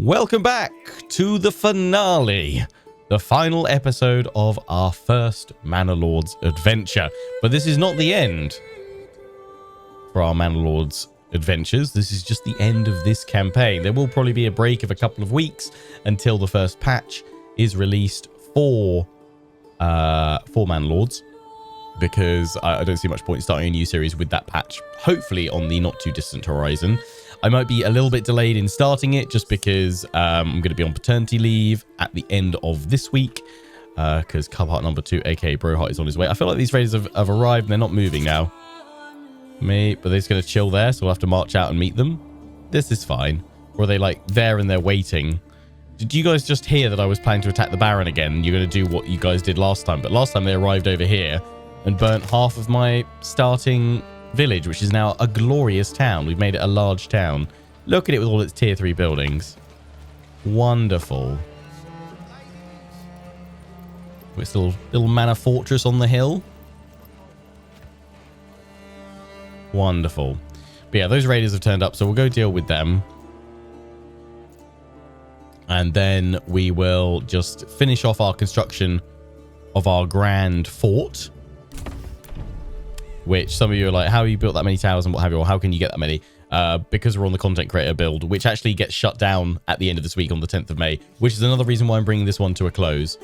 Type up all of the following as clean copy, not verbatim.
Welcome back to the finale, the final episode of our first Manor Lords adventure. But this is not the end for our Manor Lords adventures. This is just the end of this campaign. There will probably be a break of a couple of weeks until the first patch is released for Manor Lords, because I don't see much point in starting a new series with that patch, hopefully on the not too distant horizon. I might be a little bit delayed in starting it just because I'm going to be on paternity leave at the end of this week, because Cubheart number 2, aka Broheart, is on his way. I feel like these raiders have arrived and they're not moving now. But they're just going to chill there, so we'll have to march out and meet them. This is fine. Or are they like there and they're waiting? Did you guys just hear that I was planning to attack the Baron again? You're going to do what you guys did last time. But last time they arrived over here and burnt half of my starting village, which is now a glorious town. We've made it a large town. Look at it with all its tier 3 buildings. Wonderful. It's a little manor fortress on the hill. Wonderful. But yeah, those raiders have turned up, so we'll go deal with them. And then we will just finish off our construction of our grand fort, which some of you are like, how have you built that many towers and what have you, or how can you get that many? Because we're on the content creator build, which actually gets shut down at the end of this week on the 10th of May, which is another reason why I'm bringing this one to a close.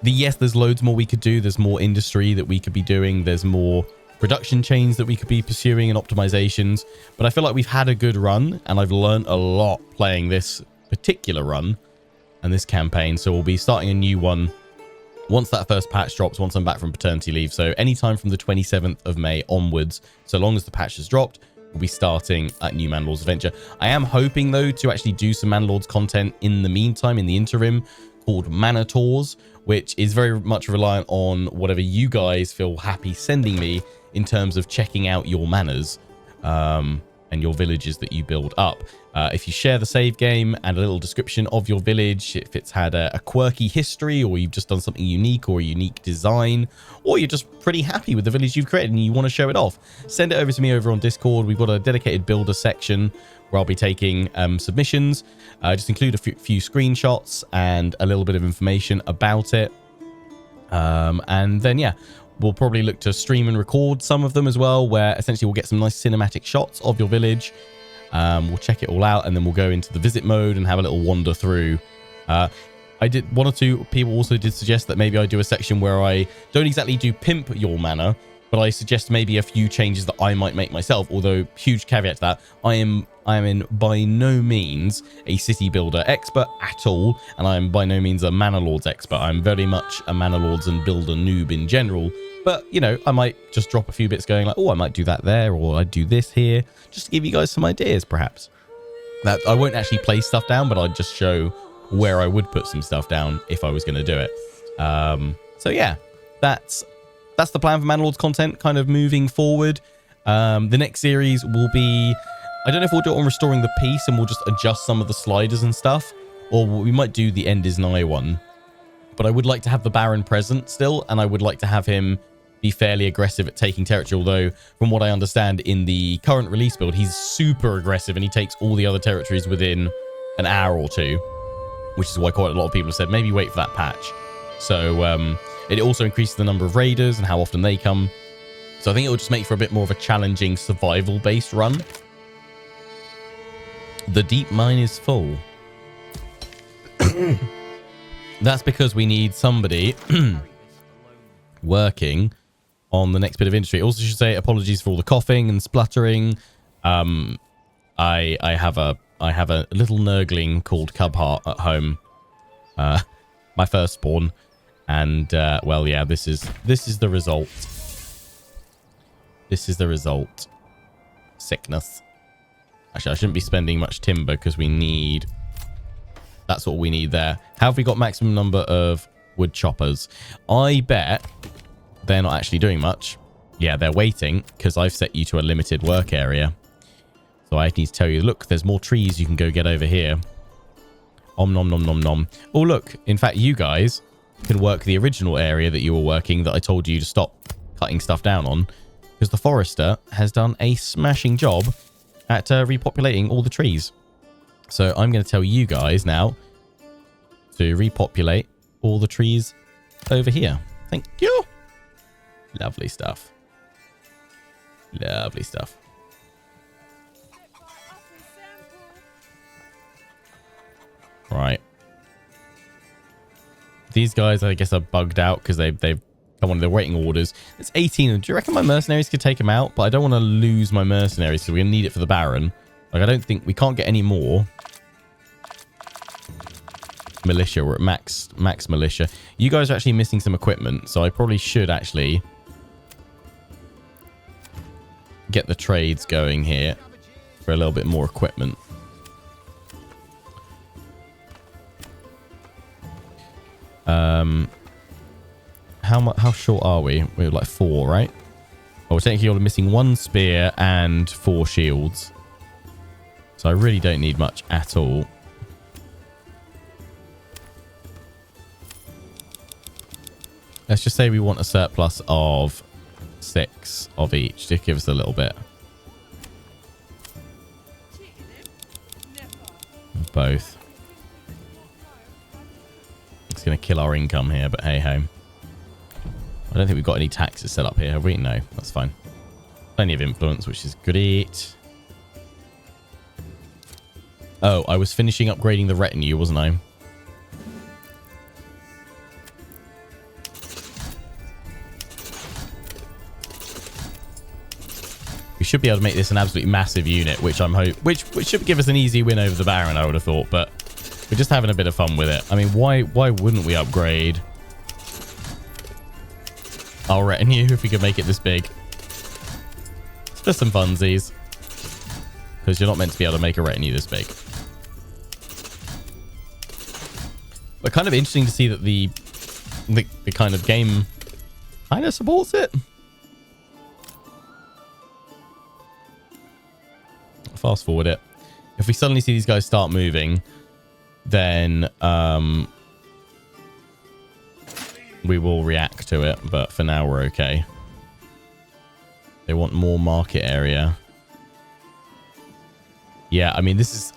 Yes, there's loads more we could do. There's more industry that we could be doing. There's more production chains that we could be pursuing and optimizations. But I feel like we've had a good run, and I've learned a lot playing this particular run and this campaign. So we'll be starting a new one once that first patch drops, once I'm back from paternity leave. So anytime from the 27th of May onwards, so long as the patch has dropped, we'll be starting a new Manor Lords adventure. I am hoping, though, to actually do some Manor Lords content in the meantime, in the interim, called Manor Tours, which is very much reliant on whatever you guys feel happy sending me in terms of checking out your manors and your villages that you build up. If you share the save game and a little description of your village, if it's had a quirky history, or you've just done something unique or a unique design, or you're just pretty happy with the village you've created and you want to show it off, send it over to me over on Discord. We've got a dedicated builder section where I'll be taking submissions. Just include a few screenshots and a little bit of information about it. And then, yeah, we'll probably look to stream and record some of them as well, where essentially we'll get some nice cinematic shots of your village. We'll check it all out, and then we'll go into the visit mode and have a little wander through. I did, one or two people also did suggest that maybe I do a section where I don't exactly do pimp your manor, but I suggest maybe a few changes that I might make myself. Although, huge caveat to that, I am in by no means a city builder expert at all, and I am by no means a Manor Lords expert. I'm very much a Manor Lords and builder noob in general. But, you know, I might just drop a few bits going like, oh, I might do that there, or I'd do this here, just to give you guys some ideas, perhaps. That I won't actually place stuff down, but I'd just show where I would put some stuff down if I was going to do it. So, yeah, that's the plan for Manor Lords content, kind of moving forward. The next series will be, I don't know if we'll do it on Restoring the Peace and we'll just adjust some of the sliders and stuff, or we might do the End is Nigh one. But I would like to have the Baron present still, and I would like to have him be fairly aggressive at taking territory, although from what I understand in the current release build, he's super aggressive and he takes all the other territories within an hour or two, which is why quite a lot of people have said maybe wait for that patch. So it also increases the number of raiders and how often they come. So I think it will just make for a bit more of a challenging survival-based run. The deep mine is full. That's because we need somebody working on the next bit of industry. Also should say apologies for all the coughing and spluttering. I have a little nurgling called Cubheart at home. My firstborn. And well, yeah, this is the result. This is the result. Sickness. Actually, I shouldn't be spending much timber because we need, that's what we need there. How have we got maximum number of wood choppers? I bet they're not actually doing much. Yeah, they're waiting because I've set you to a limited work area. So I need to tell you, look, there's more trees you can go get over here. Om nom nom nom nom. Oh, look, in fact, you guys can work the original area that you were working that I told you to stop cutting stuff down on, because the forester has done a smashing job at repopulating all the trees. So I'm going to tell you guys now to repopulate all the trees over here. Thank you. Lovely stuff. Lovely stuff. Right. These guys, I guess, are bugged out because they've come on their waiting orders. It's 18. Do you reckon my mercenaries could take them out? But I don't want to lose my mercenaries because we're going to need it for the Baron. Like, I don't think we can't get any more militia. We're at max militia. You guys are actually missing some equipment, so I probably should actually get the trades going here for a little bit more equipment. How short are we? We're like 4, right? Oh, we're technically only missing 1 spear and 4 shields. So I really don't need much at all. Let's just say we want a surplus of 6 of each to give us a little bit. Both. It's going to kill our income here, but hey ho. I don't think we've got any taxes set up here, have we? No, that's fine. Plenty of influence, which is great. Oh, I was finishing upgrading the retinue, wasn't I? We should be able to make this an absolutely massive unit, which which should give us an easy win over the Baron, I would have thought, but we're just having a bit of fun with it. I mean, why wouldn't we upgrade our retinue if we could make it this big? It's just some funsies. Because you're not meant to be able to make a retinue this big. But kind of interesting to see that the kind of game kind of supports it. Fast forward it. If we suddenly see these guys start moving, then we will react to it, but for now we're okay. They want more market area. Yeah, I mean, this is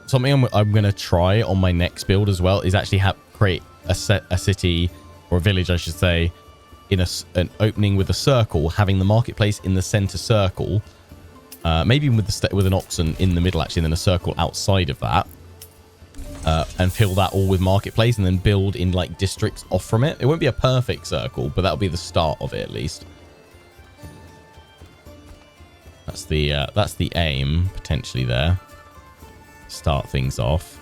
something I'm going to try on my next build as well, is actually create a city, or a village, I should say, in an opening with a circle, having the marketplace in the center circle. Maybe with an oxen in the middle, actually, and then a circle outside of that. And fill that all with marketplace, and then build in like districts off from it. It won't be a perfect circle, but that'll be the start of it at least. That's the aim potentially there. Start things off.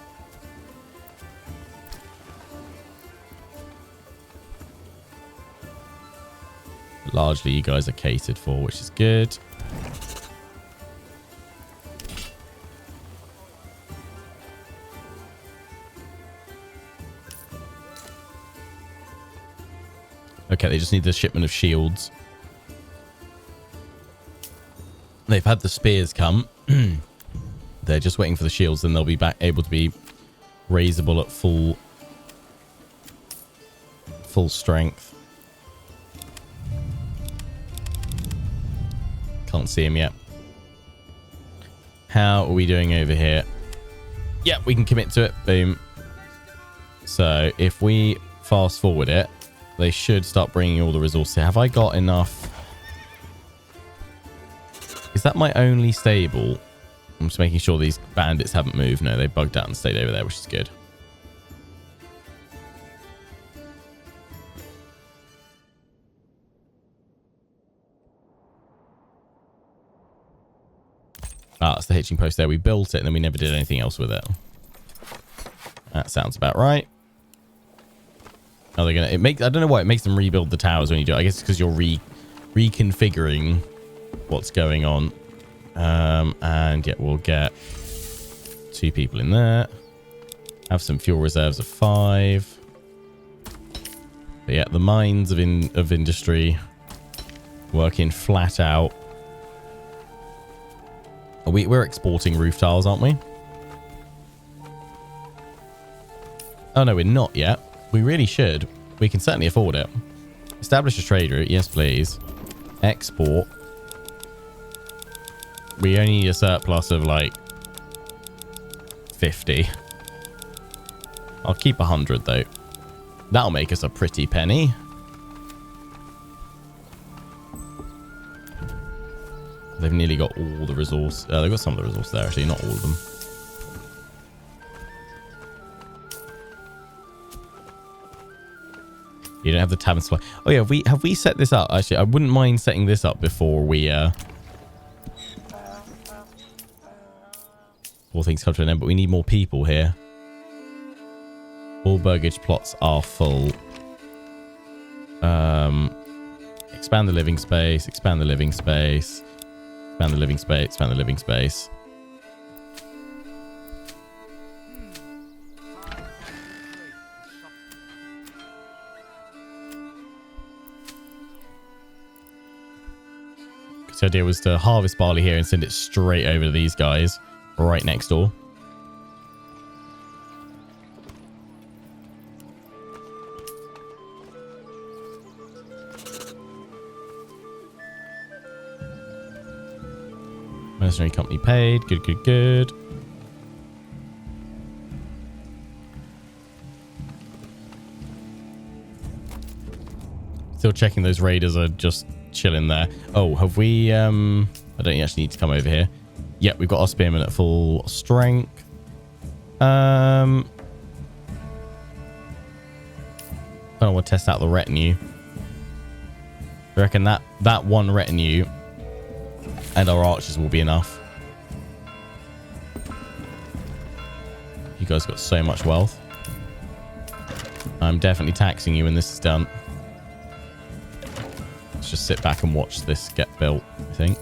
Largely, you guys are catered for, which is good. Okay, they just need the shipment of shields. They've had the spears come. They're just waiting for the shields, and they'll be able to be raisable at full strength. Can't see him yet. How are we doing over here? Yeah, we can commit to it. Boom. So if we fast forward it, they should start bringing all the resources. Have I got enough? Is that my only stable? I'm just making sure these bandits haven't moved. No, they bugged out and stayed over there, which is good. Ah, it's the hitching post there. We built it and then we never did anything else with it. That sounds about right. Are they gonna? I don't know why it makes them rebuild the towers when you do it. I guess it's because you're reconfiguring what's going on. And yeah, we'll get 2 people in there. Have some fuel reserves of 5. But yeah, the mines of industry working flat out. We're exporting roof tiles, aren't we? Oh no, we're not yet. We really should. We can certainly afford it. Establish a trade route. Yes, please. Export. We only need a surplus of like 50. I'll keep 100 though. That'll make us a pretty penny. They've nearly got all the resource. They've got some of the resource there, actually, not all of them. You don't have the tavern supply. Oh yeah, have we set this up? Actually, I wouldn't mind setting this up before we all things come to an end, but we need more people here. All burgage plots are full. Expand the living space, expand the living space, expand the living space, expand the living space. The idea was to harvest barley here and send it straight over to these guys right next door. Mercenary company paid. Good, good, good. Still checking those raiders are just chilling there. Oh, have we I don't actually need to come over here. Yeah, we've got our spearmen at full strength. I don't want to test out the retinue. I reckon that one retinue and our archers will be enough. You guys got so much wealth. I'm definitely taxing you when this is done. Let's just sit back and watch this get built, I think.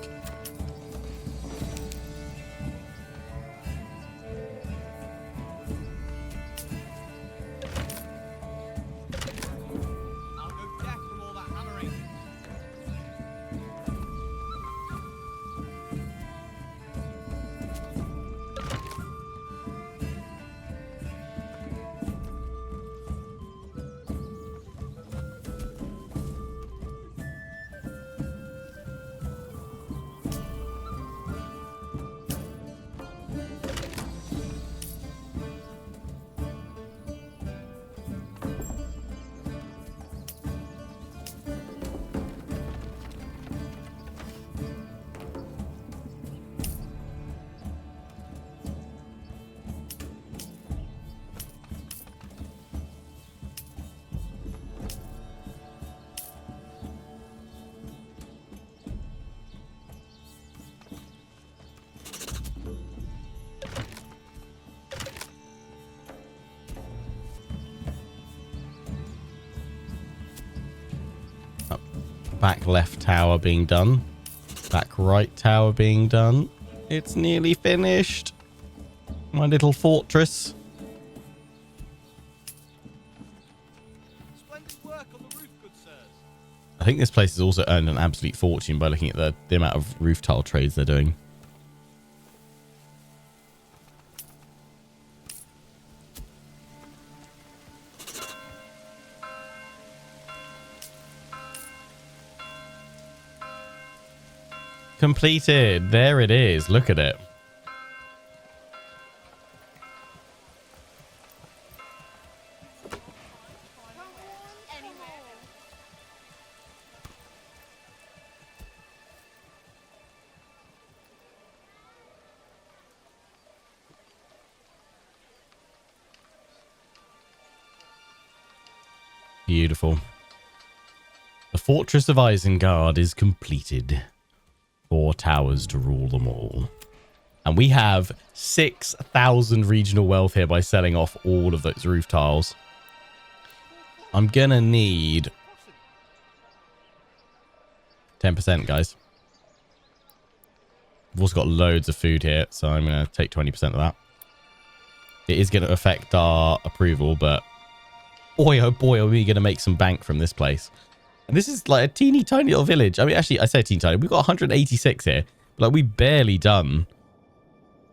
Back left tower being done. Back right tower being done. It's nearly finished. My little fortress. Splendid work on the roof, good sirs. I think this place has also earned an absolute fortune by looking at the amount of roof tile trades they're doing. Completed. There it is. Look at it. Beautiful. The Fortress of Isengard is completed. 4 towers to rule them all. And we have 6,000 regional wealth here by selling off all of those roof tiles. I'm gonna need 10%, guys. We've also got loads of food here, so I'm gonna take 20% of that. It is gonna affect our approval, but boy, oh boy, are we gonna make some bank from this place. And this is like a teeny tiny little village. I mean, actually, I say teeny tiny. We've got 186 here. But like, we barely done.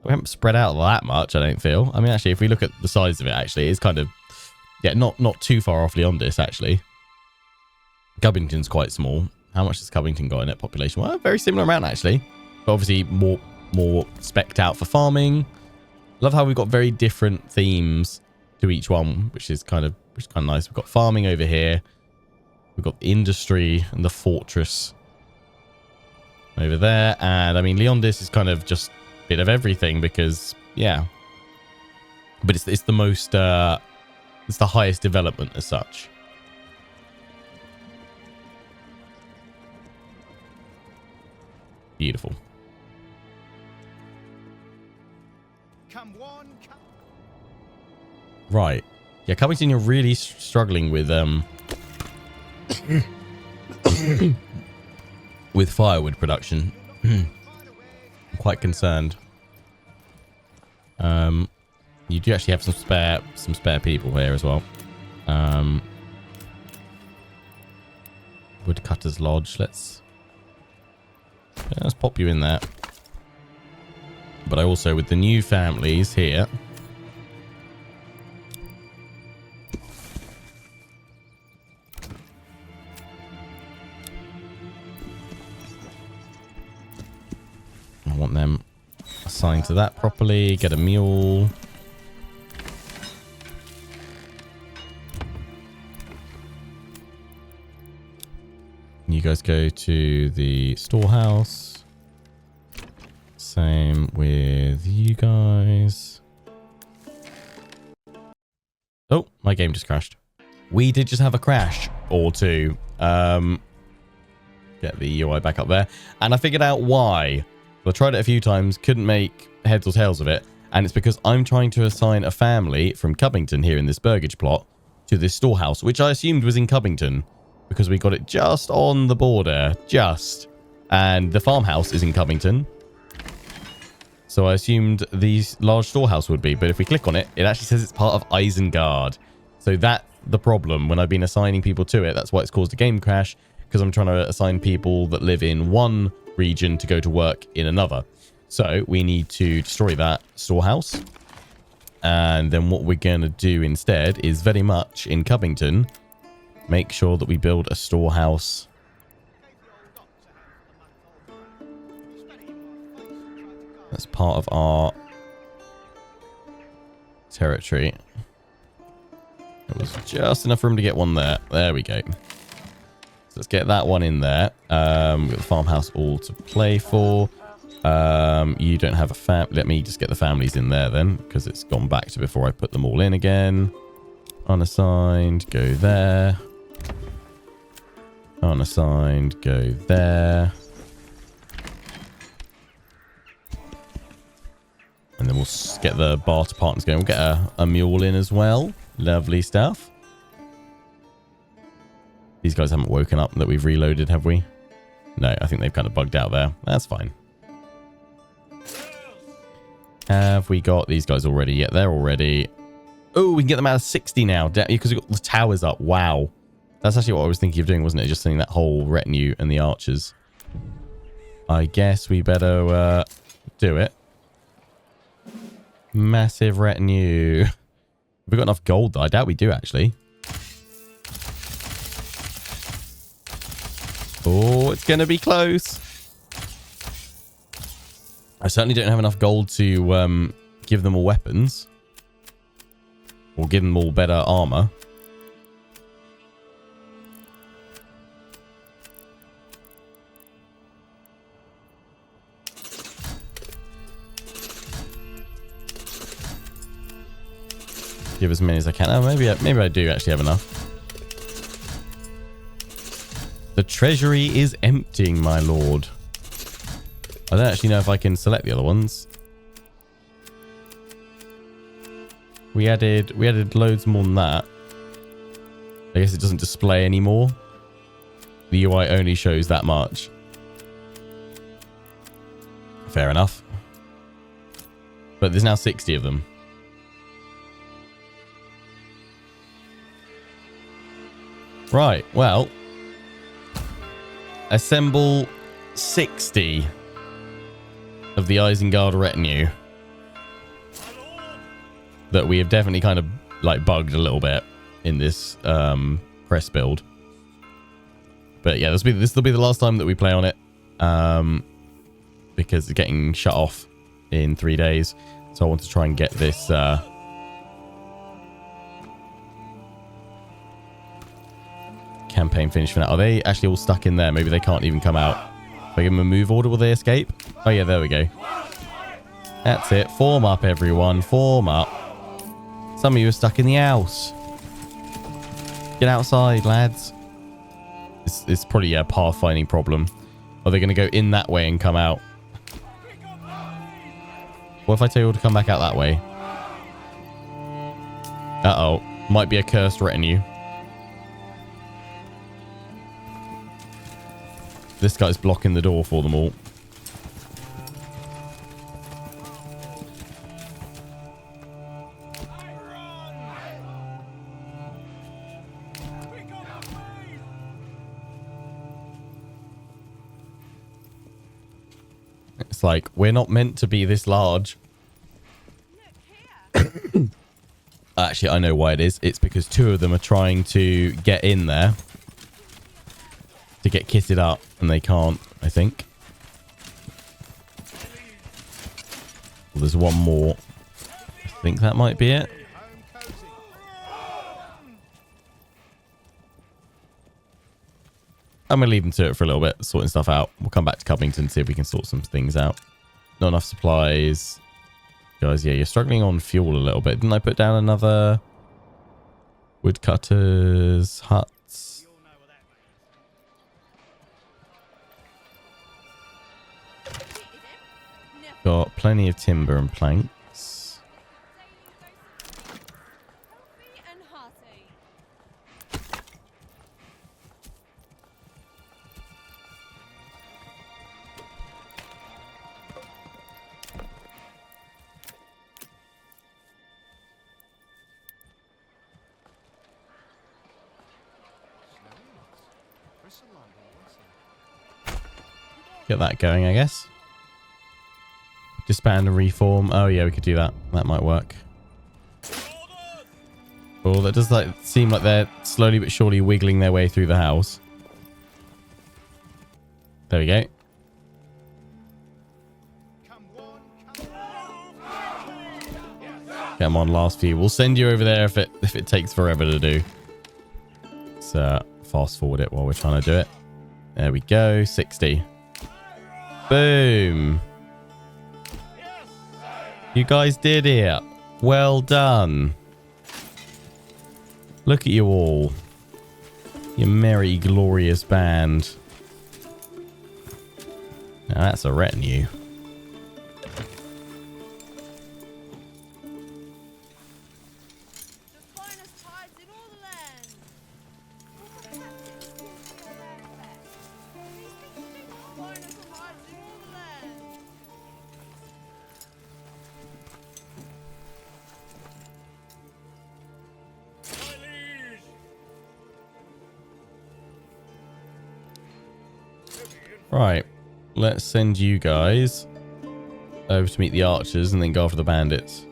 We haven't spread out that much, I don't feel. I mean, actually, if we look at the size of it, actually, it's kind of, yeah, not too far off Leondis, actually. Gubbington's quite small. How much has Gubbington got in it population? Well, a very similar amount, actually. But obviously, more specced out for farming. Love how we've got very different themes to each one, which is kind of nice. We've got farming over here. We've got the industry and the fortress over there. And I mean, Leondis is kind of just a bit of everything because, yeah. But it's the most, it's the highest development as such. Beautiful. Right. Yeah, Covington, you're really struggling with with firewood production. I'm quite concerned. You do actually have some spare people here as well. Woodcutter's Lodge. Let's pop you in there. But I also, with the new families here, I want them assigned to that properly. Get a mule. You guys go to the storehouse. Same with you guys. Oh, my game just crashed. We did just have a crash or two. Get the UI back up there. And I figured out why. I tried it a few times, couldn't make heads or tails of it. And it's because I'm trying to assign a family from Covington here in this burgage plot to this storehouse, which I assumed was in Covington because we got it just on the border, just. And the farmhouse is in Covington. So I assumed the large storehouse would be. But if we click on it, it actually says it's part of Isengard. So that's the problem. When I've been assigning people to it, that's why it's caused a game crash. Because I'm trying to assign people that live in one region to go to work in another. So we need to destroy that storehouse. And then what we're going to do instead is very much in Covington, make sure that we build a storehouse. That's part of our territory. It was just enough room to get one there. There we go. So let's get that one in there. We've got the farmhouse all to play for. You don't have a fam. Let me just get the families in there then, because it's gone back to before I put them all in again. Unassigned, go there. Unassigned, go there. And then we'll get the barter partners going. We'll get a mule in as well. Lovely stuff. These guys haven't woken up that we've reloaded, have we? No, I think they've kind of bugged out there. That's fine. Have we got these guys already? Yeah, they're already. Oh, we can get them out of 60 now. Because we've got the towers up. Wow. That's actually what I was thinking of doing, wasn't it? Just sending that whole retinue and the archers. I guess we better do it. Massive retinue. Have we got enough gold, though? I doubt we do, actually. Oh, it's going to be close. I certainly don't have enough gold to give them all weapons. Or give them all better armor. Give as many as I can. Oh, maybe I do actually have enough. The treasury is emptying, my lord. I don't actually know if I can select the other ones. We added loads more than that. I guess it doesn't display anymore. The UI only shows that much. Fair enough. But there's now 60 of them. Right, well. Assemble 60 of the Isengard retinue. That we have definitely kind of like bugged a little bit in this press build. But yeah, this will be the last time that we play on it. Because it's getting shut off in 3 days. So I want to try and get this campaign finished for now. Are they actually all stuck in there? Maybe they can't even come out. If I give them a move order, will they escape? Oh yeah, there we go. That's it. Form up, everyone. Form up. Some of you are stuck in the house. Get outside, lads. It's probably a pathfinding problem. Are they going to go in that way and come out? What if I tell you all to come back out that way? Uh-oh. Might be a cursed retinue. This guy's blocking the door for them all. It's like, we're not meant to be this large. Actually, I know why it is. It's because two of them are trying to get in there to get kitted up, and they can't, I think. Well, there's one more. I think that might be it. I'm going to leave them to it for a little bit, sorting stuff out. We'll come back to Covington and see if we can sort some things out. Not enough supplies. Guys, yeah, you're struggling on fuel a little bit. Didn't I put down another woodcutters, huts? Got plenty of timber and planks. Get that going, I guess. Disband and reform. Oh yeah, we could do that. That might work. Oh, that does like seem like they're slowly but surely wiggling their way through the house. There we go. Come on, last few. We'll send you over there if it takes forever to do. Let's fast forward it while we're trying to do it. There we go. 60. Boom. You guys did it. Well done. Look at you all. You merry, glorious band. Now that's a retinue. Right, let's send you guys over to meet the archers and then go after the bandits.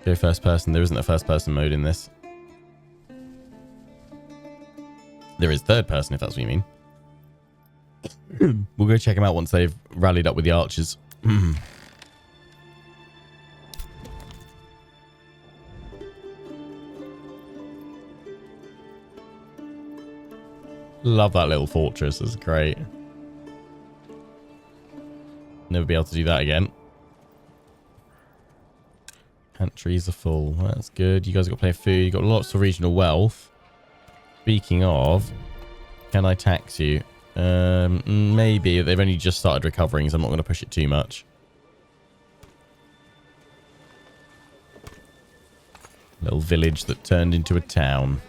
Go first person. There isn't a first person mode in this. There is third person, if that's what you mean. We'll go check them out once they've rallied up with the archers. Love that little fortress. It's great. Never be able to do that again. Pantries are full. That's good. You guys got plenty of food. You got lots of regional wealth. Speaking of, can I tax you? Maybe. They've only just started recovering, so I'm not going to push it too much. Little village that turned into a town.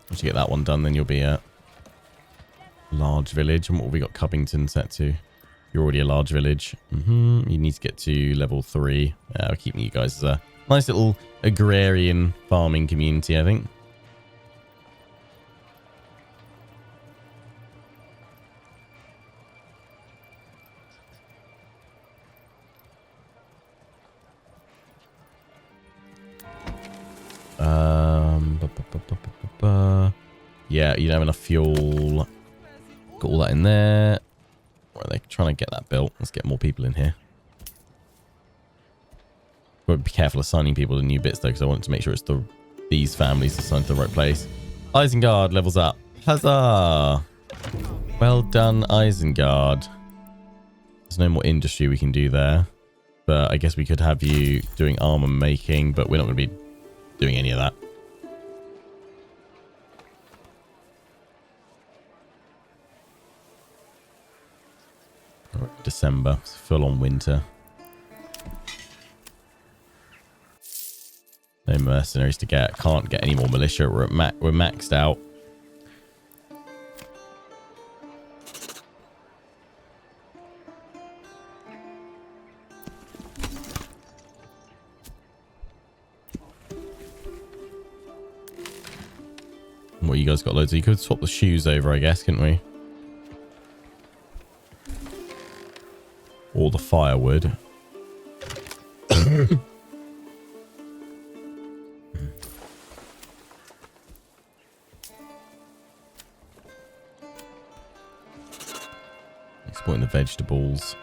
Once you get that one done, then you'll be a large village. And what have we got Covington set to? You're already a large village. You need to get to level 3. We're keeping you guys as a nice little agrarian farming community, I think. Yeah, you don't have enough fuel. Got all that in there. Right, they're trying to get that built. Let's get more people in here. But be careful assigning people to new bits though, because I want to make sure it's these families assigned to the right place. Isengard levels up. Huzzah! Well done, Isengard. There's no more industry we can do there. But I guess we could have you doing armor making, but we're not going to be doing any of that. December. It's full on winter. No mercenaries to get. Can't get any more militia. We're maxed out. What, you guys got loads of... You could swap the shoes over, I guess, couldn't we? Or the firewood. Exporting the vegetables.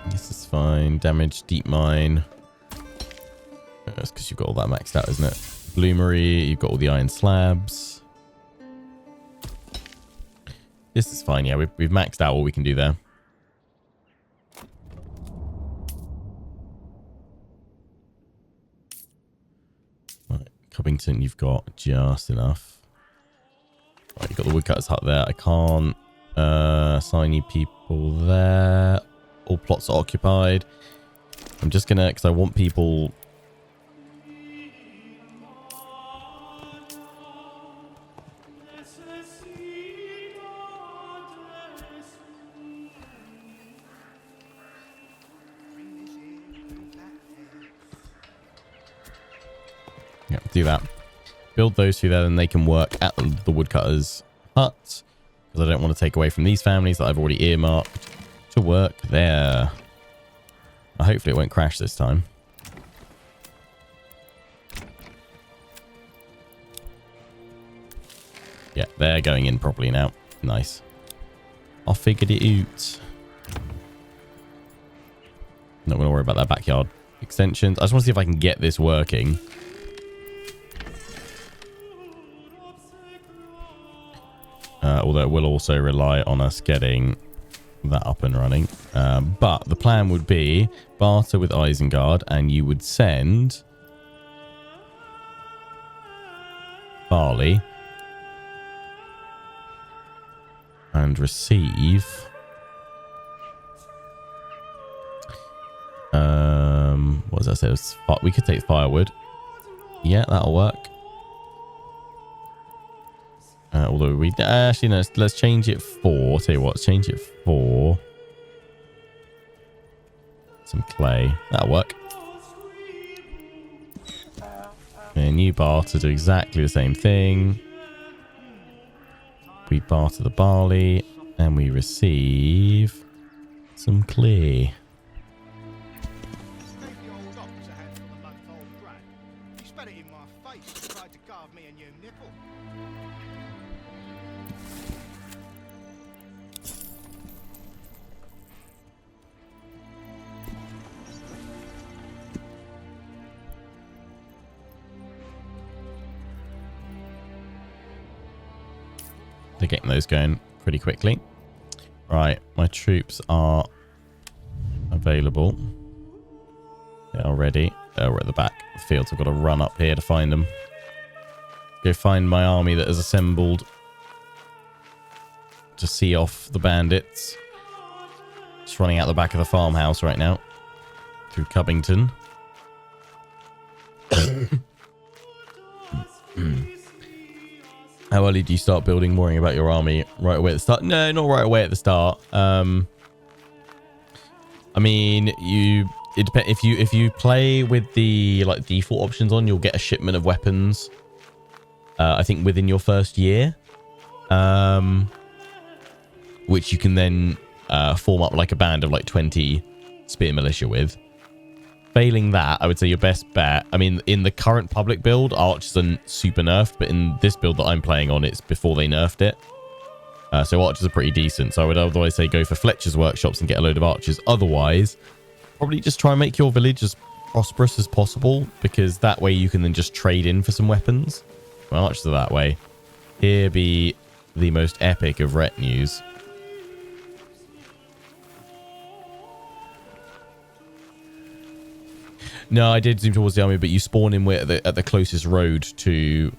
This is fine. Damage, deep mine. That's because you've got all that maxed out, isn't it? Bloomery, you've got all the iron slabs. This is fine, yeah. We've maxed out all we can do there. Right, Covington, you've got just enough. Right, you've got the woodcutter's hut there. I can't assign you people there. All plots are occupied. I'm just gonna, because I want people... Yeah, do that. Build those two there, then they can work at the woodcutter's hut. Because I don't want to take away from these families that I've already earmarked to work there. Hopefully it won't crash this time. Yeah, they're going in properly now. Nice. I figured it out. Not going to worry about that backyard extensions. I just want to see if I can get this working. Although it will also rely on us getting that up and running. But the plan would be barter with Isengard, and you would send barley and receive what does that say? We could take firewood. Yeah, that'll work. Although we actually no, let's change it for. Tell you what, let's change it for some clay. That'll work. And you barter do exactly the same thing. We barter the barley and we receive some clay. They're getting those going pretty quickly. Right, my troops are available. They are ready. We're at the back of the field, so I've got to run up here to find them. Go find my army that has assembled to see off the bandits. Just running out the back of the farmhouse right now. Through Covington. How early do you start building, worrying about your army right away at the start? No, not right away at the start. I mean, it depends. If you play with the like default options on, you'll get a shipment of weapons. I think within your first year, which you can then form up like a band of like 20 spear militia with. Failing that, I would say your best bet. I mean, in the current public build, archers are super nerfed, but in this build that I'm playing on, it's before they nerfed it. So archers are pretty decent. So I would otherwise say go for Fletcher's workshops and get a load of archers. Otherwise, probably just try and make your village as prosperous as possible, because that way you can then just trade in for some weapons. Well, archers are that way. Here be the most epic of retinues. No, I did zoom towards the army, but you spawn in at the closest road to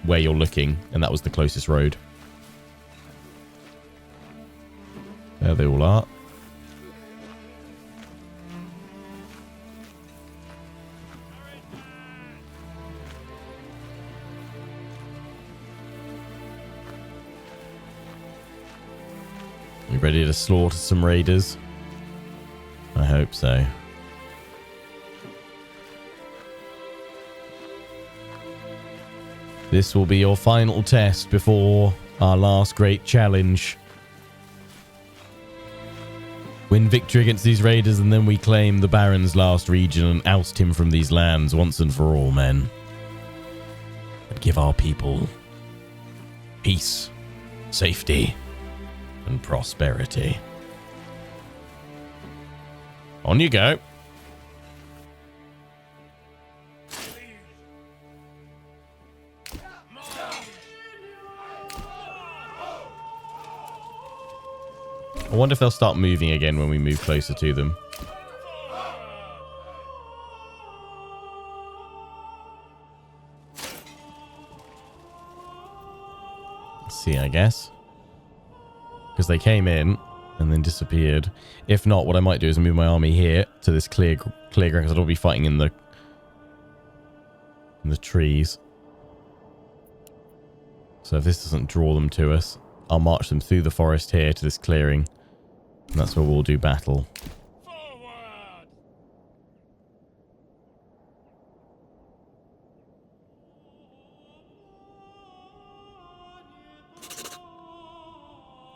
where you're looking, and that was the closest road. There they all are. You ready to slaughter some raiders? I hope so. This will be your final test before our last great challenge. Win victory against these raiders, and then we claim the Baron's last region and oust him from these lands once and for all, men. And give our people peace, safety, and prosperity. On you go. I wonder if they'll start moving again when we move closer to them. Let's see, I guess. Because they came in and then disappeared. If not, what I might do is move my army here to this clear ground, because I don't be fighting in the trees. So if this doesn't draw them to us, I'll march them through the forest here to this clearing. And that's where we'll do battle. Forward!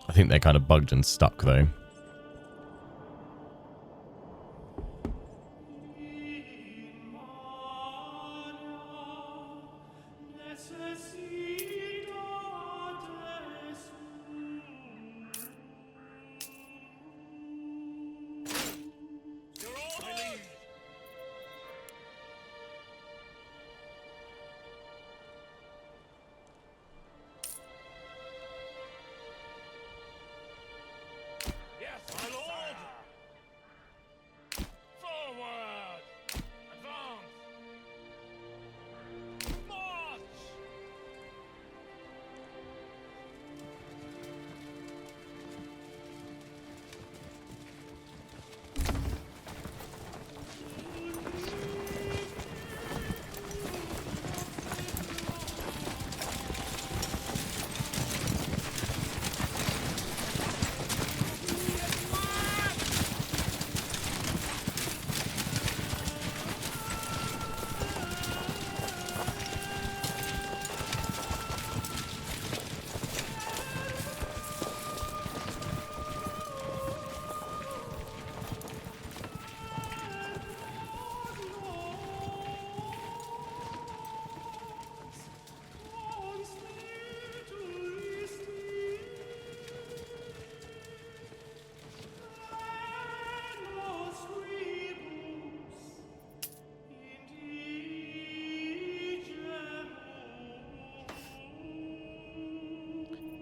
I think they're kind of bugged and stuck, though.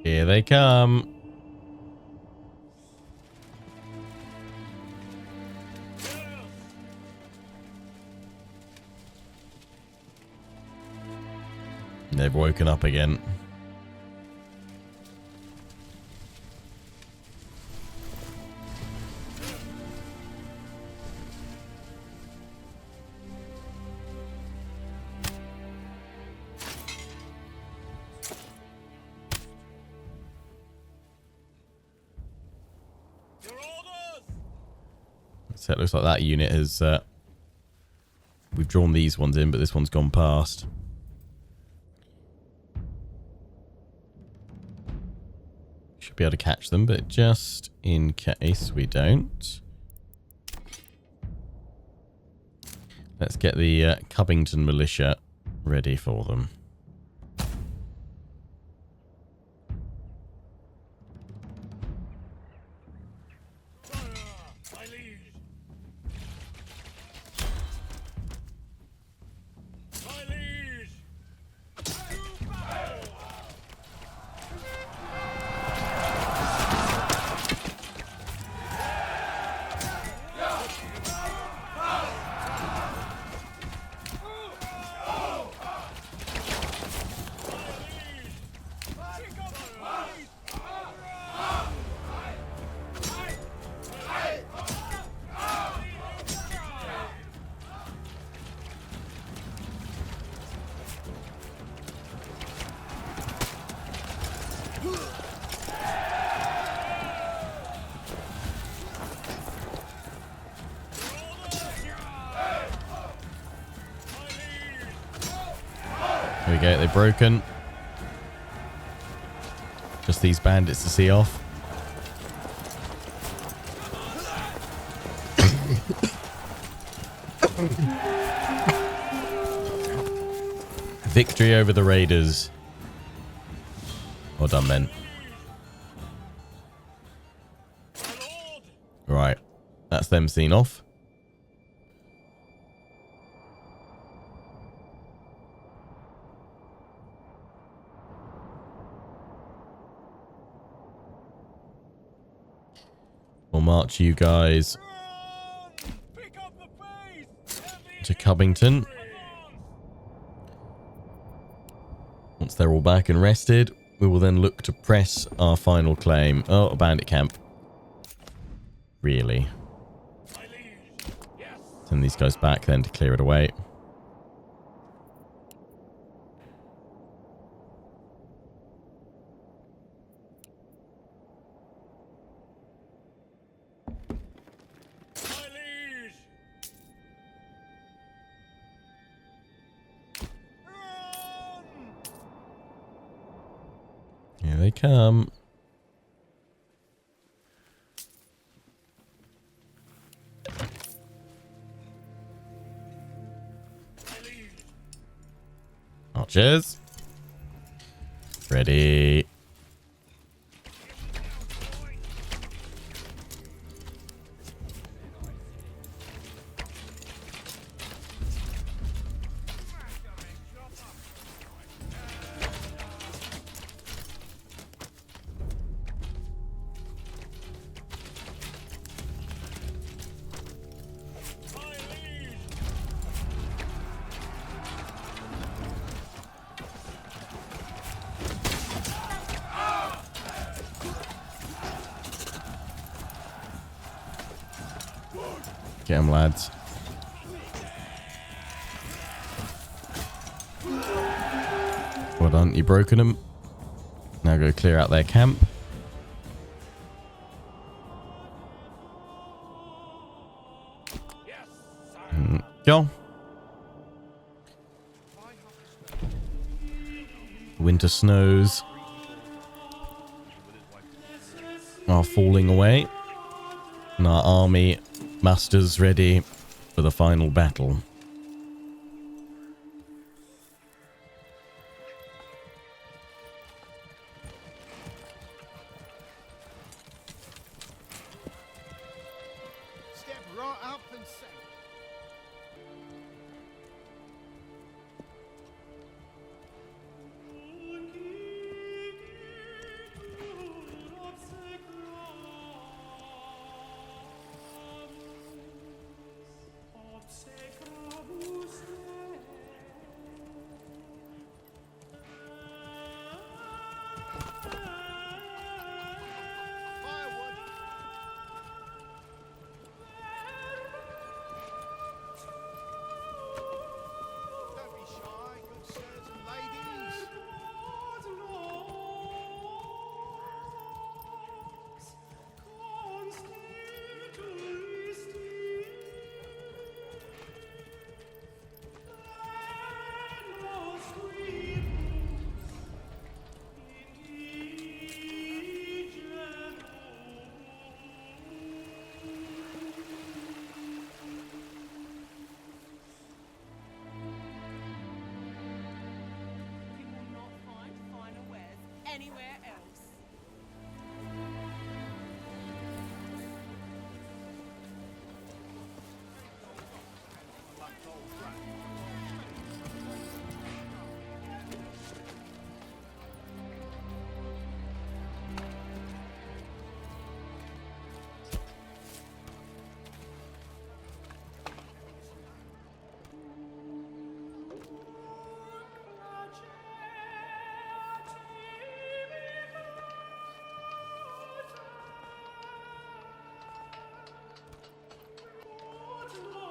Here they come. They've woken up again. So it looks like that unit has... we've drawn these ones in, but this one's gone past. Should be able to catch them, but just in case we don't... Let's get the Covington militia ready for them. There we go, they're broken. Just these bandits to see off. Victory over the raiders. Well done, men. Right, that's them seen off. We'll march you guys to Covington. Once they're all back and rested, we will then look to press our final claim. Oh, a bandit camp. Really? Send these guys back then to clear it away. Here they come. Archers. Ready. Get 'em, lads. Well done, you've broken them. Now go clear out their camp. Go. Winter snows are falling away, and our army musters ready for the final battle. Step right up and say.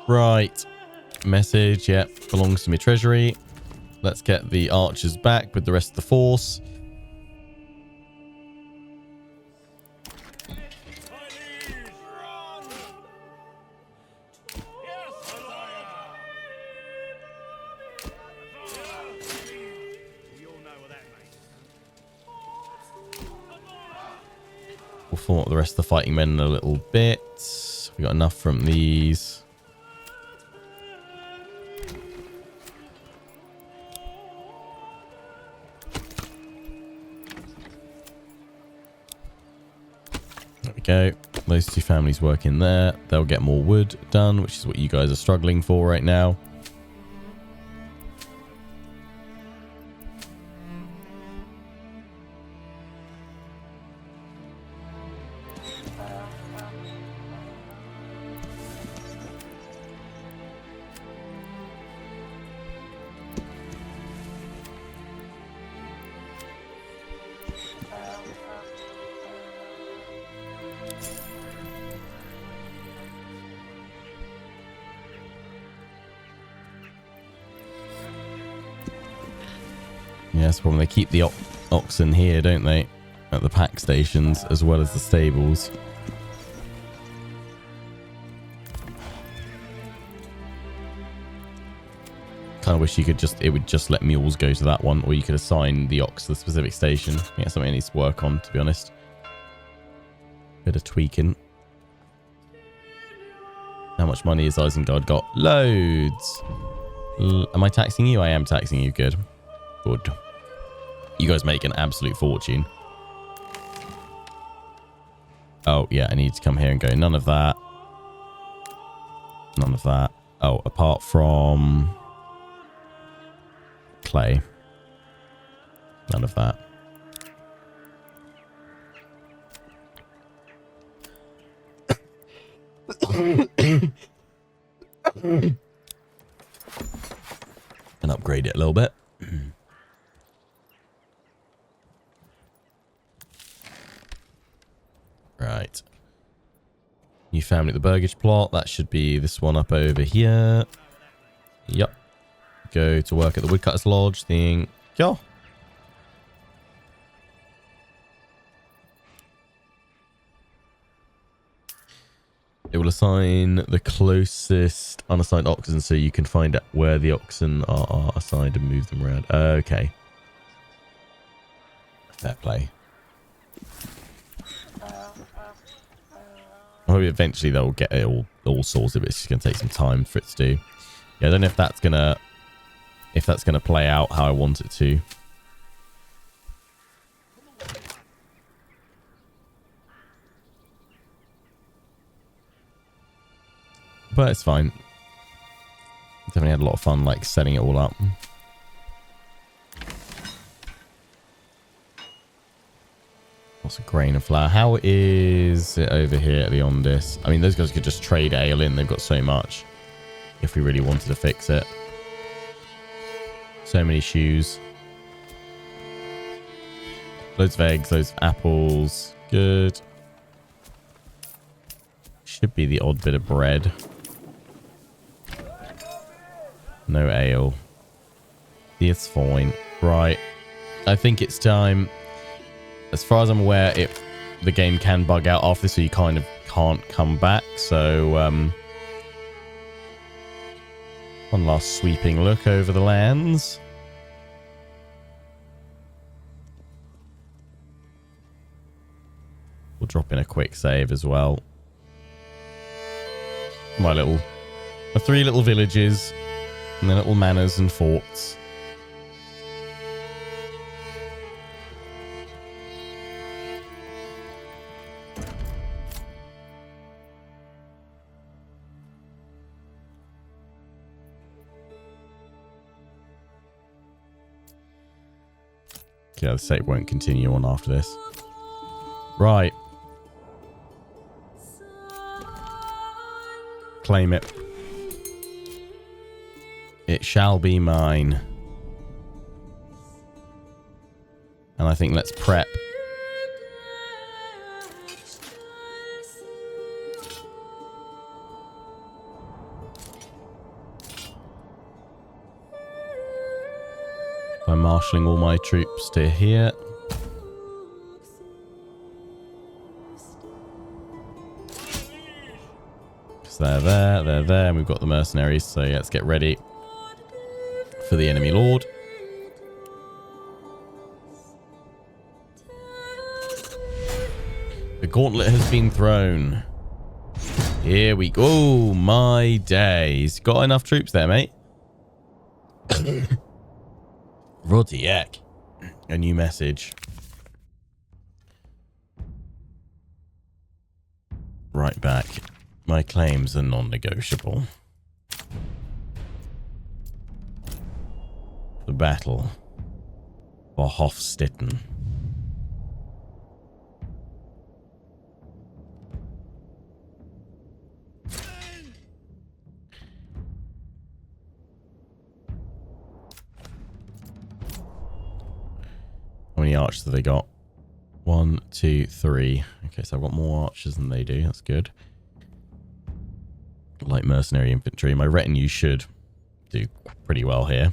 Right. Message, yeah, belongs to my treasury. Let's get the archers back with the rest of the force. We'll form up the rest of the fighting men in a little bit. We got enough from these. There we go. Those two families work in there. They'll get more wood done, which is what you guys are struggling for right now. Yeah, that's the problem. They keep the oxen here, don't they? At the pack stations, as well as the stables. Kind of wish you could it would just let mules go to that one, or you could assign the ox to the specific station. Yeah, something it needs to work on, to be honest. Bit of tweaking. How much money has Isengard got? Loads! Am I taxing you? I am taxing you. Good. Good. You guys make an absolute fortune. Oh, yeah, I need to come here and go. None of that. None of that. Oh, apart from clay. None of that. And upgrade it a little bit. Right. New family at the Burgage plot. That should be this one up over here. Yep. Go to work at the Woodcutter's Lodge. Thing. Yeah. It will assign the closest unassigned oxen so you can find out where the oxen are assigned and move them around. Okay. Fair play. Maybe eventually they'll get it all sorted, but it's just going to take some time for it to do. Yeah, I don't know if that's gonna play out how I want it to. But it's fine. Definitely had a lot of fun, like, setting it all up. Lots of grain and flour. How is it over here at Leondis? I mean, those guys could just trade ale in. They've got so much. If we really wanted to fix it. So many shoes. Loads of eggs, loads of apples. Good. Should be the odd bit of bread. No ale. It's fine. Right. I think it's time. As far as I'm aware, the game can bug out after this, so you kind of can't come back. So, one last sweeping look over the lands. We'll drop in a quick save as well. My 3 little villages, and then little manors and forts. Yeah, the save won't continue on after this. Right. Claim it. It shall be mine. And I think let's prep. marshalling all my troops to here. So they're there, and we've got the mercenaries. So yeah, let's get ready for the enemy lord. The gauntlet has been thrown. Here we go. Oh, my days. Got enough troops there, mate? Rodiak. A new message. Right back. My claims are non-negotiable. The battle for Hofstetten. How many archers have they got? 1, 2, 3. Okay, so I've got more archers than they do. That's good. Light mercenary infantry. My retinue should do pretty well here.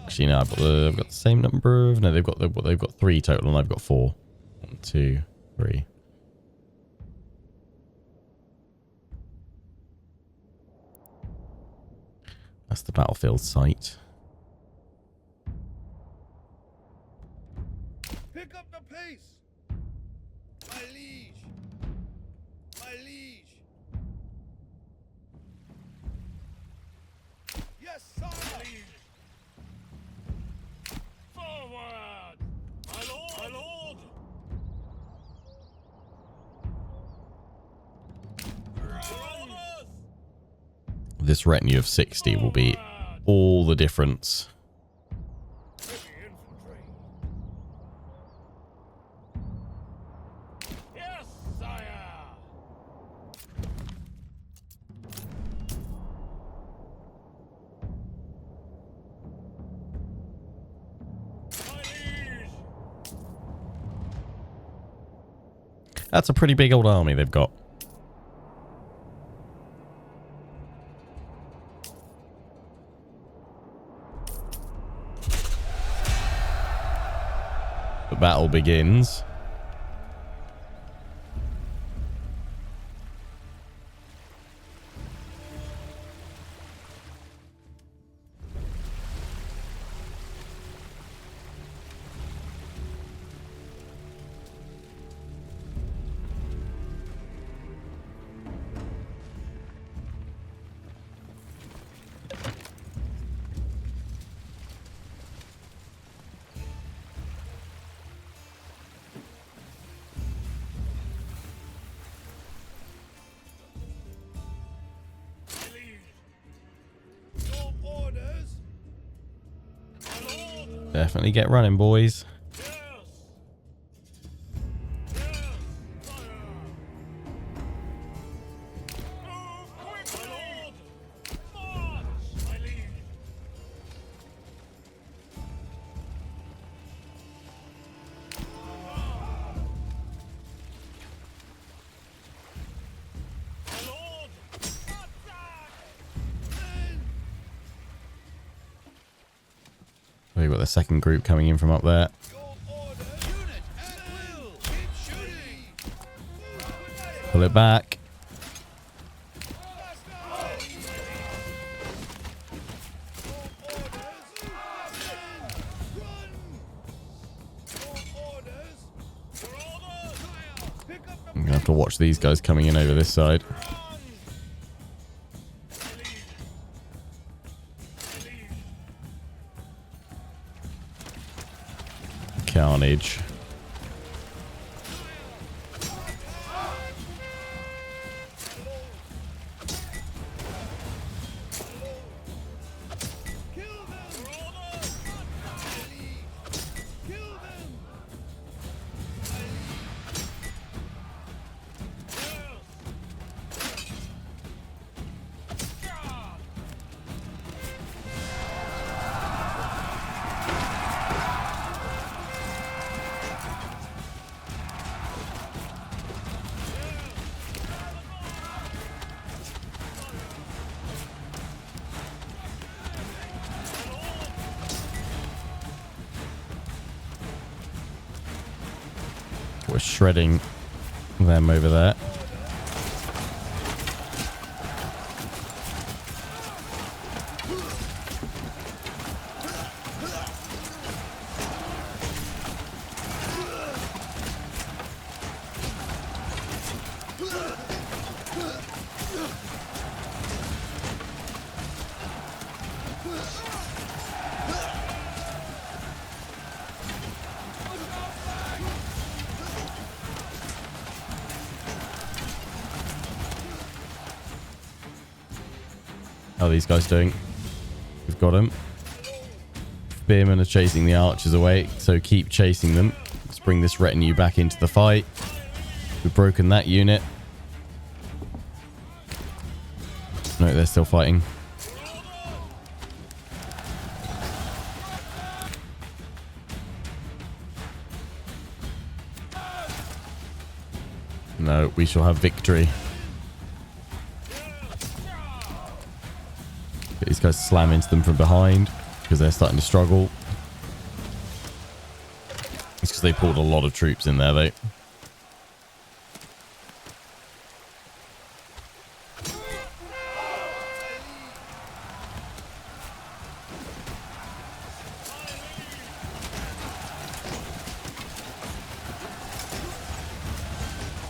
Actually, no, I've got the same number of... No, they've got 3 total, and I've got 4. 1, 2, 3. That's the battlefield site. Pick up the pace, my liege. My liege. Yes, sir. Liege. Forward, my lord. My lord. This retinue of 60 will be all the difference. Yes, sire. My liege. That's a pretty big old army they've got. The battle begins. Definitely get running, boys. We've got the second group coming in from up there. Pull it back. I'm going to have to watch these guys coming in over this side. Carnage. We're shredding them over there. How are these guys doing? We've got them. Spearmen are chasing the archers away, so keep chasing them. Let's bring this retinue back into the fight. We've broken that unit. No, they're still fighting. No, we shall have victory. These guys slam into them from behind because they're starting to struggle. It's because they pulled a lot of troops in there, though.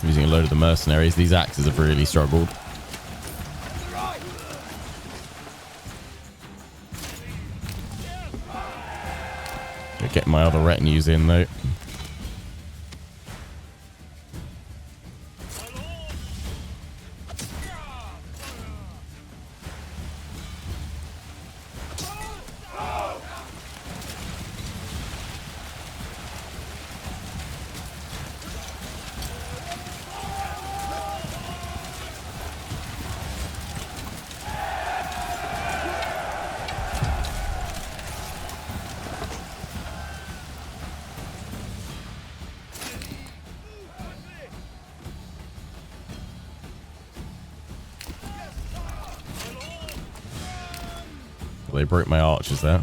Using a load of the mercenaries. These axes have really struggled. Get my other retinues in, though. They broke my archers there.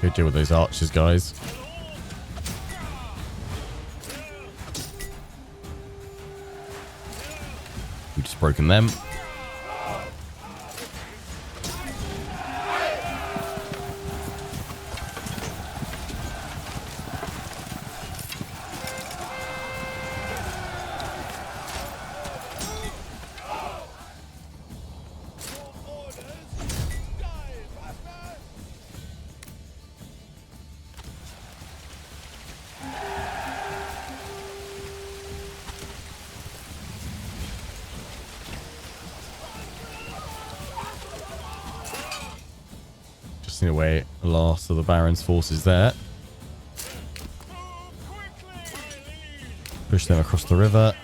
Go deal with those archers, guys. We've just broken them. Just need to wait the last of the Baron's forces there. Push them across the river.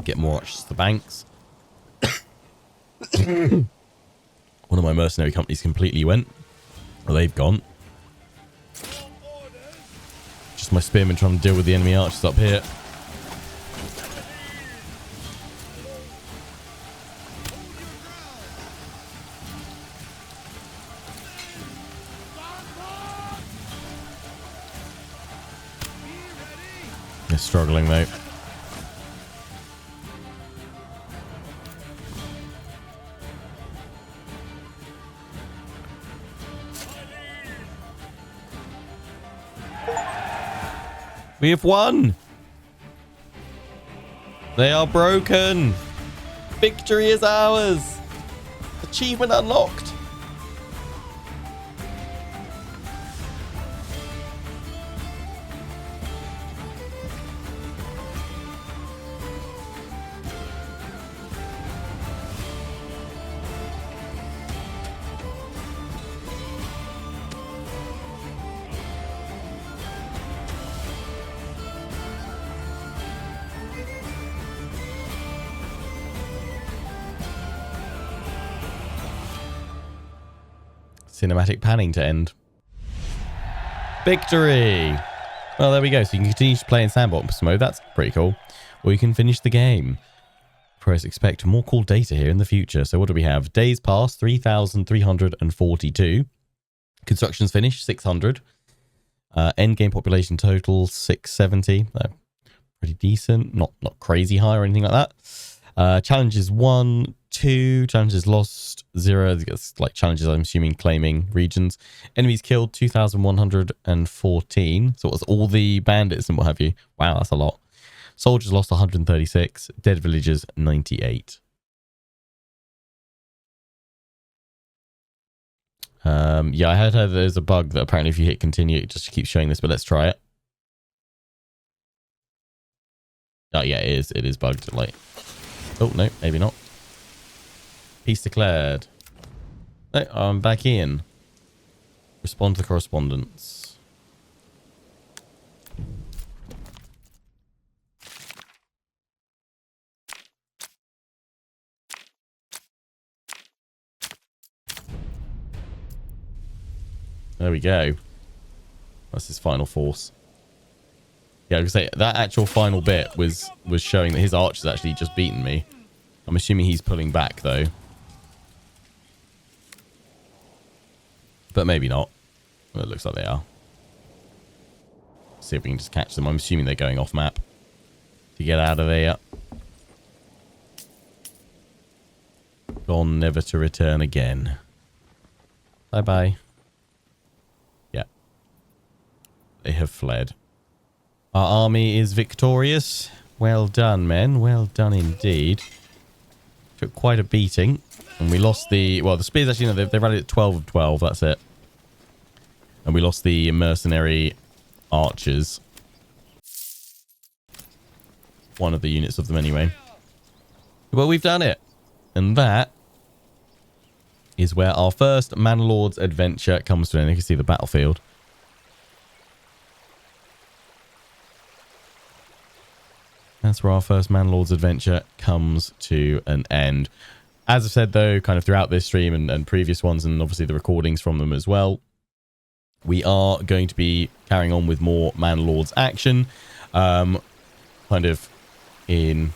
Get more archers to the banks. One of my mercenary companies completely went. Well, they've gone. Just my spearmen trying to deal with the enemy archers up here. They're struggling, though. We have won! They are broken! Victory is ours! Achievement unlocked! cinematic panning to end. Victory! Well, there we go. So you can continue to play in sandbox mode. That's pretty cool. Or you can finish the game. Pros expect more cool data here in the future. So what do we have? Days passed, 3,342. Construction's finished, 600. End game population total, 670. Pretty decent. Not crazy high or anything like that. Challenges 1, 2. Challenges lost, 0. It's like challenges, I'm assuming, claiming regions. Enemies killed, 2,114. So it was all the bandits and what have you. Wow, that's a lot. Soldiers lost 136. Dead villagers 98. Yeah, I heard there's a bug that apparently if you hit continue, it just keeps showing this, but let's try it. Oh yeah, it is bugged. Like, oh no, maybe not. Peace declared. No, I'm back in. Respond to the correspondence. There we go. That's his final force. Yeah, I was gonna say that actual final bit was showing that his archer's actually just beaten me. I'm assuming he's pulling back though. But maybe not. Well, it looks like they are. See if we can just catch them. I'm assuming they're going off map to get out of there. Gone, never to return again. Bye bye. Yeah. They have fled. Our army is victorious. Well done, men. Well done indeed. Took quite a beating. And we lost the... Well, the spears actually, no, they rallied at 12 of 12. That's it. And we lost the mercenary archers. One of the units of them anyway. But we've done it. And that is where our first Manor Lords adventure comes to an end. You can see the battlefield. That's where our first Manor Lords adventure comes to an end. As I've said, though, kind of throughout this stream and previous ones, and obviously the recordings from them as well, we are going to be carrying on with more Manor Lords action, kind of in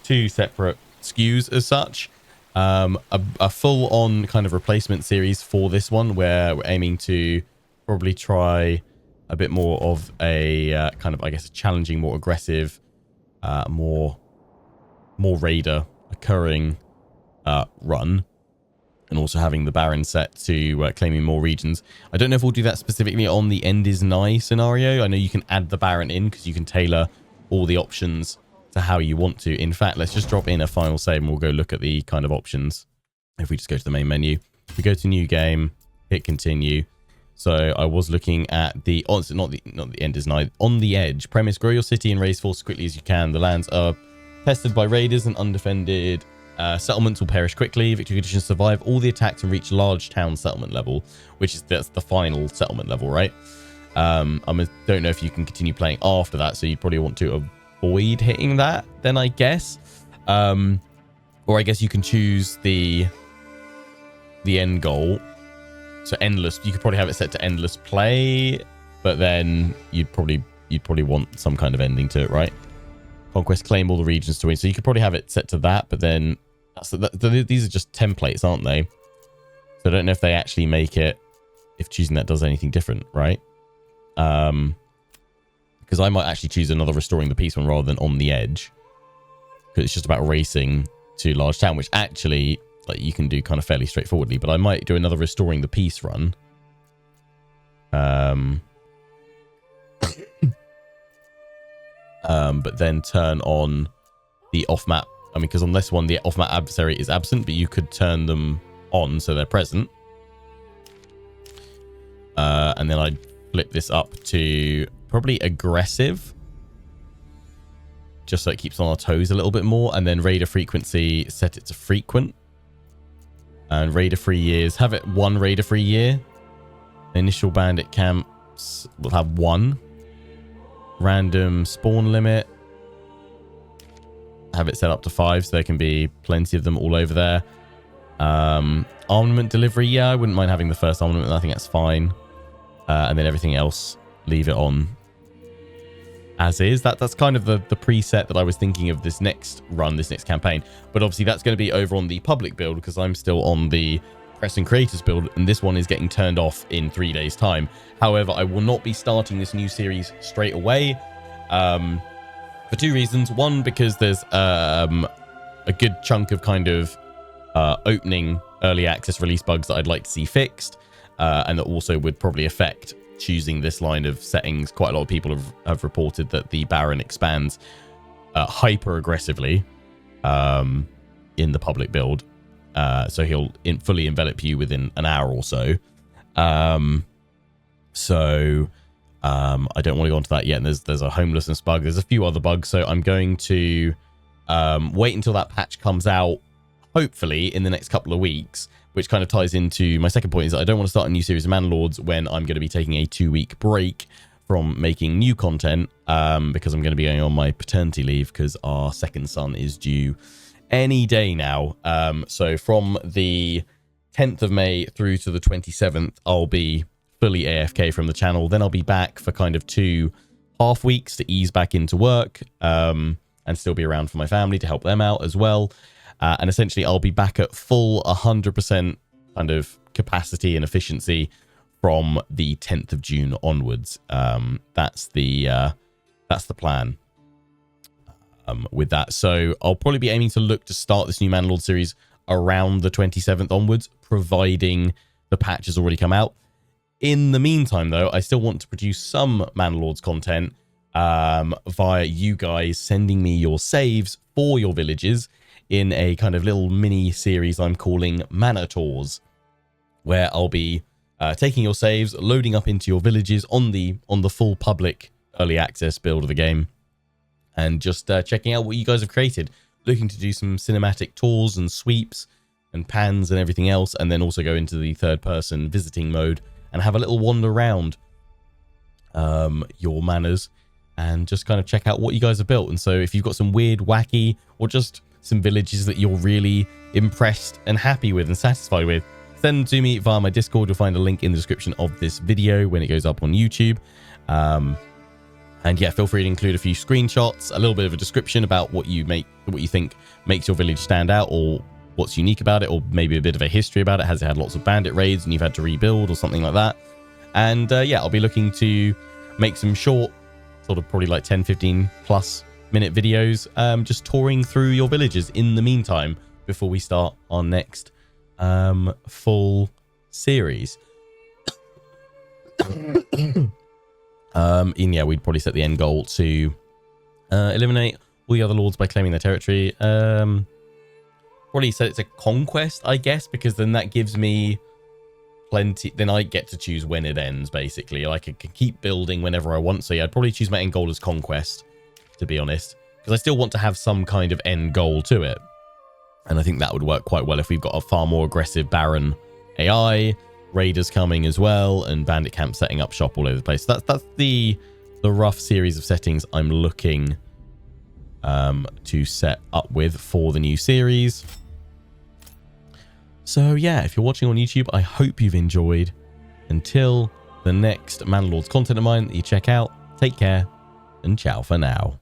two separate SKUs as such. A full-on kind of replacement series for this one, where we're aiming to probably try a bit more of a kind of, I guess, a challenging, more aggressive, more raider occurring run, and also having the Baron set to claiming more regions. I don't know if we'll do that specifically on the End is Nigh scenario. I know you can add the Baron in because you can tailor all the options to how you want to. In fact, let's just drop in a final save and we'll go look at the kind of options. If we just go to the main menu, we go to new game, hit continue. So I was looking at the, oh, it's not the End is Nigh, on the edge. Premise: grow your city and raise force as quickly as you can. The lands are tested by raiders and undefended. Settlements will perish quickly. Victory conditions survive all the attacks and reach large town settlement level, which is that's the final settlement level, right? I don't know if you can continue playing after that, so you probably want to avoid hitting that then, I guess. Or I guess you can choose the end goal. So endless, you could probably have it set to endless play, but then you'd probably want some kind of ending to it, right? Conquest, claim all the regions to win. So you could probably have it set to that, but then these are just templates, aren't they? So I don't know if they actually make it, if choosing that does anything different, right? Because I might actually choose another restoring the peace one rather than on the edge, because it's just about racing to large town, which actually, like, you can do kind of fairly straightforwardly. But I might do another restoring the peace run. But then turn on the off-map. I mean, because on this one, the off-map adversary is absent, but you could turn them on so they're present. And then I'd flip this up to probably aggressive, just so it keeps on our toes a little bit more. And then raider frequency, set it to frequent. And raider free years, have it 1 raider free year. Initial bandit camps will have 1. Random spawn limit, have it set up to 5, so there can be plenty of them all over there. armament delivery, yeah, I wouldn't mind having the first armament. I think that's fine. And then everything else, leave it on as is. That's kind of the preset that I was thinking of this next run, this next campaign. But obviously that's going to be over on the public build because I'm still on the press and creators build, and this one is getting turned off in 3 days time. However, I will not be starting this new series straight away for 2 reasons. One, because there's a good chunk of kind of opening early access release bugs that I'd like to see fixed, and that also would probably affect choosing this line of settings. Quite a lot of people have reported that the Baron expands hyper aggressively in the public build, so he'll fully envelop you within an hour or so. I don't want to go into that yet. And there's a homelessness bug. There's a few other bugs, so I'm going to wait until that patch comes out, hopefully in the next couple of weeks, which kind of ties into my second point, is that I don't want to start a new series of Manor Lords when I'm going to be taking a 2-week break from making new content, because I'm going to be going on my paternity leave because our second son is due any day now. So from the 10th of May through to the 27th, I'll be fully AFK from the channel. Then I'll be back for kind of 2.5 weeks to ease back into work, and still be around for my family to help them out as well. And essentially I'll be back at full 100% kind of capacity and efficiency from the 10th of June onwards. That's the plan with that. So I'll probably be aiming to look to start this new Manor Lord series around the 27th onwards, providing the patch has already come out. In the meantime, though, I still want to produce some Manor Lords content via you guys sending me your saves for your villages in a kind of little mini series I'm calling Manor Tours, where I'll be taking your saves, loading up into your villages on the full public early access build of the game, and just checking out what you guys have created, looking to do some cinematic tours and sweeps and pans and everything else, and then also go into the third person visiting mode and have a little wander around your manors and just kind of check out what you guys have built. And so if you've got some weird, wacky, or just some villages that you're really impressed and happy with and satisfied with, send them to me via my Discord. You'll find a link in the description of this video when it goes up on YouTube. And yeah, feel free to include a few screenshots, a little bit of a description about what you think makes your village stand out, or what's unique about it, or maybe a bit of a history about it. Has it had lots of bandit raids and you've had to rebuild or something like that? And yeah, I'll be looking to make some short, sort of probably like 10-15 plus minute videos, just touring through your villages in the meantime before we start our next full series. Yeah, we'd probably set the end goal to eliminate all the other lords by claiming their territory. Probably said it's a conquest, I guess, because then that gives me plenty. Then I get to choose when it ends, basically. Like, I can keep building whenever I want. So yeah, I'd probably choose my end goal as conquest, to be honest, because I still want to have some kind of end goal to it. And I think that would work quite well if we've got a far more aggressive Baron AI, raiders coming as well, and bandit camp setting up shop all over the place. So that's the rough series of settings I'm looking to set up with for the new series. So yeah, if you're watching on YouTube, I hope you've enjoyed. Until the next Manor Lords content of mine that you check out, take care and ciao for now.